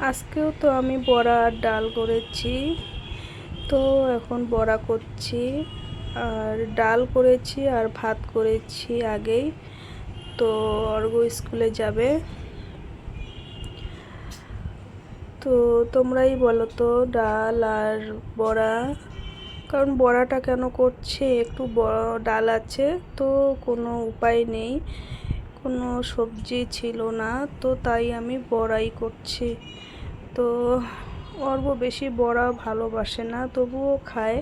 আজকেও তো আমি বড়া আর ডাল করেছি। তো এখন বড়া করছি আর ডাল করেছি আর ভাত করেছি আগেই। তো অর্ঘ্য স্কুলে যাবে। তো তোমরাই বলো তো, ডাল আর বড়া, কারণ বড়াটা কেন করছি, একটু ডাল আছে তো কোনো উপায় নেই, কোনো সবজি ছিল না, তো তাই আমি বড়াই করছি। তো অর্ঘ্য বেশি বড়া ভালোবাসে না, তবুও খায়,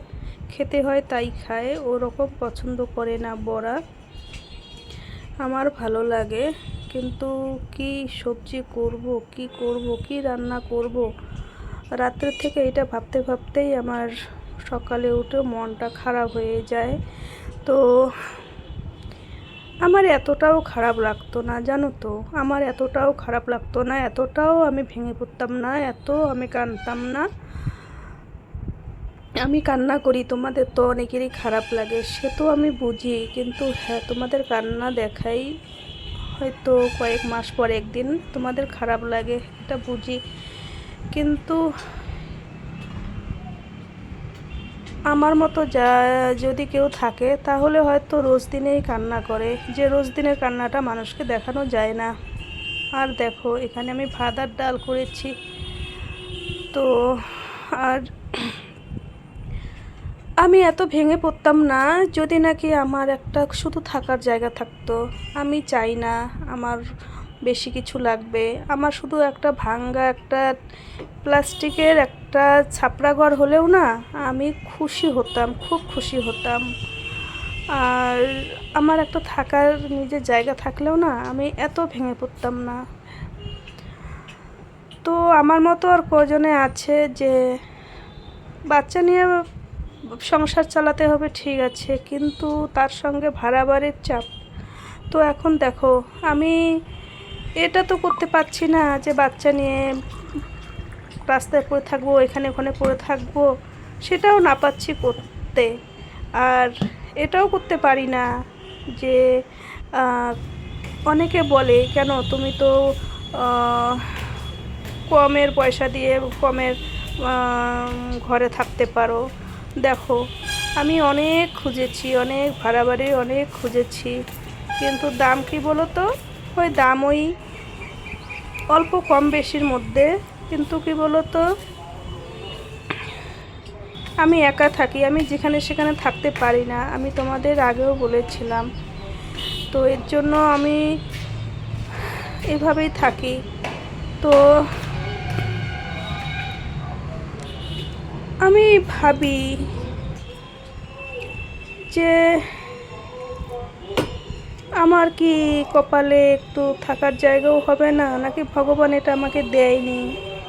খেতে হয় তাই খায়, ওরকম পছন্দ করে না বড়া। আমার ভালো লাগে, কিন্তু কি সবজি করব, কি করব, কি রান্না করব, রাত্রের থেকে এটা ভাবতে ভাবতেই আমার সকালে উঠে মনটা খারাপ হয়ে যায়। তো আমার এতটাও খারাপ লাগতো না, জানো তো, আমার এতটাও খারাপ লাগতো না, এতটাও আমি ভেঙে পড়তাম না, এত আমি কাঁদতাম না। আমি কান্না করি, তোমাদের তো অনেকেরই খারাপ লাগে, সে তো আমি বুঝি, কিন্তু হ্যাঁ, তোমাদের কান্না দেখাই হয়তো কয়েক মাস পর একদিন তোমাদের খারাপ লাগে, এটা বুঝি, কিন্তু আমার মতো যদি কেউ থাকে তাহলে হয়তো রোজ দিনেই কান্না করে, যে রোজ দিনের কান্নাটা মানুষকে দেখানো যায় না। আর দেখো, এখানে আমি ভাত আর ডাল করেছি। তো আর আমি এত ভেঙে পড়তাম না যদি নাকি আমার একটা শুধু থাকার জায়গা থাকতো। আমি চাই না আমার বেশি কিছু লাগবে, আমার শুধু একটা ভাঙ্গা একটা প্লাস্টিকের একটা ছাপড়া ঘর হলেও না আমি খুশি হতাম, খুব খুশি হতাম। আর আমার একটা থাকার নিজের জায়গা থাকলেও না আমি এত ভেঙে পড়তাম না। তো আমার মতো আর কজনে আছে যে বাচ্চা নিয়ে সংসার চালাতে হবে, ঠিক আছে, কিন্তু তার সঙ্গে ভাড়া বাড়ির চাপ। তো এখন দেখো, আমি এটা তো করতে পারছি না যে বাচ্চা নিয়ে রাস্তায় পড়ে থাকবো, এখানে ওখানে পড়ে থাকবো, সেটাও না পাচ্ছি করতে। আর এটাও করতে পারি না যে অনেকে বলে, কেন তুমি তো কমের পয়সা দিয়ে কমের ঘরে থাকতে পারো। দেখো, আমি অনেক খুঁজেছি, অনেক ভাড়া বাড়ি অনেক খুঁজেছি, কিন্তু দাম কি বলো তো, ওই দাম ওই অল্প কম বেশির মধ্যে। কিন্তু কি বলো তো, আমি একা থাকি, আমি যেখানে সেখানে থাকতে পারি না, আমি তোমাদের আগেও বলেছিলাম। তো এর জন্য আমি এভাবেই থাকি। তো আমি ভাবি যে আমার কি কপালে একটু থাকার জায়গাও হবে না, নাকি ভগবান এটা আমাকে দেয়নি,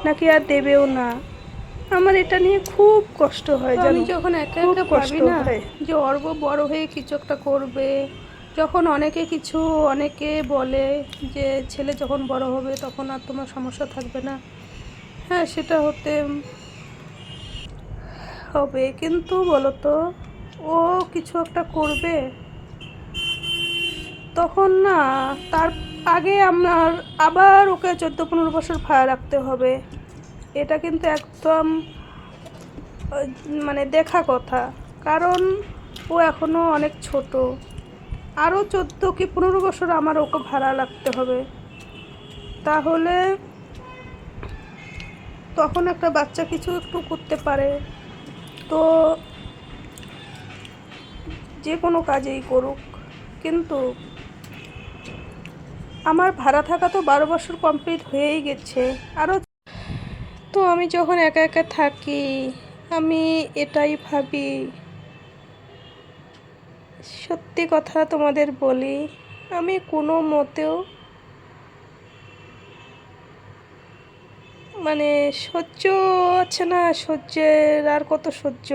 নাকি আর দেবেও না। আমার এটা নিয়ে খুব কষ্ট হয়, জানো, আমি যখন একা একা ভাবি না যে অর্ঘ্য বড় হয়ে কিছু একটা করবে, যখন অনেকে বলে যে ছেলে যখন বড় হবে তখন আর তোমার সমস্যা থাকবে না। হ্যাঁ, সেটা হতে হবে, কিন্তু বলো তো, ও কিছু একটা করবে তখন না, তার আগে আমার আবার ওকে 14-15 বছর ভাড়া রাখতে হবে। এটা কিন্তু একদম মানে দেখা কথা, কারণ ও এখনও অনেক ছোট, আরও 14 কি 15 বছর আমার ওকে ভাড়া রাখতে হবে। তাহলে তখন একটা বাচ্চা কিছু একটু করতে পারে, তো যে কোনো কাজেই করুক, কিন্তু আমার ভাড়া থাকা তো 12 বছর কমপ্লিট হয়েই গেছে আরও। তো আমি যখন একা একা থাকি, আমি এটাই ভাবি, সত্যি কথা তোমাদের বলি, আমি কোনো মতেও মানে সহ্য আছে না, সহ্যের আর কত সহ্য।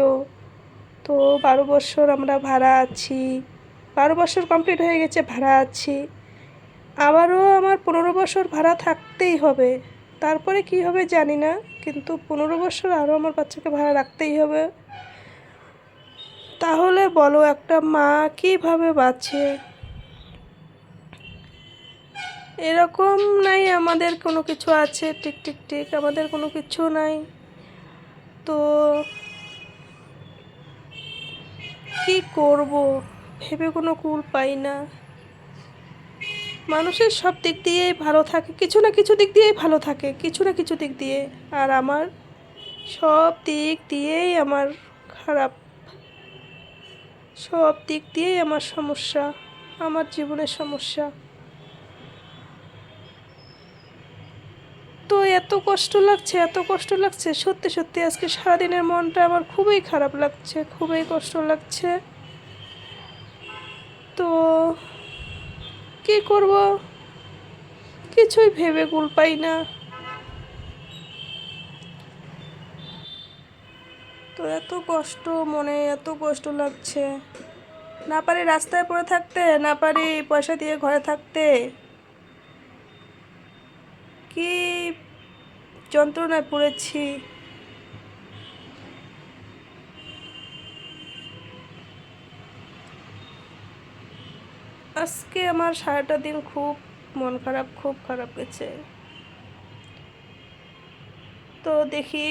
তো 12 বছর আমরা ভাড়া আছি, 12 বছর কমপ্লিট হয়ে গেছে ভাড়া আছি, আবারও আমার 15 বছর ভাড়া থাকতেই হবে। তারপরে কি হবে জানি না, কিন্তু 15 বছর আরও আমার বাচ্চাকে ভাড়া রাখতেই হবে। তাহলে বলো, একটা মা কীভাবে বাঁচে? এরকম নাই আমাদের কোনো কিছু আছে, টিক টিক টিক, আমাদের কোনো কিছু নাই। তো কি করব ভেবে কোনো কুল পাই না। মানুষের সব দিক দিয়েই ভালো থাকে, কিছু না কিছু দিক দিয়েই ভালো থাকে, কিছু না কিছু দিক দিয়ে। আর আমার সব দিক দিয়েই আমার খারাপ, সব দিক দিয়েই আমার সমস্যা, আমার জীবনের সমস্যা। তো এত কষ্ট লাগছে, এত কষ্ট লাগছে, সত্যি সত্যি আজকে সারাদিনের মনটা আমার খুবই খারাপ লাগছে, খুবই কষ্ট লাগছে। তো কি করব কিছুই ভেবে কুল পাই না। তো এত কষ্ট, মনে এত কষ্ট লাগছে। না পারি রাস্তায় পড়ে থাকতে, না পারি পয়সা দিয়ে ঘরে থাকতে। কি যন্ত্রণায় পড়েছি। আজকে আমার সারাটা দিন খুব মন খারাপ, খুব খারাপ গেছে। তো দেখি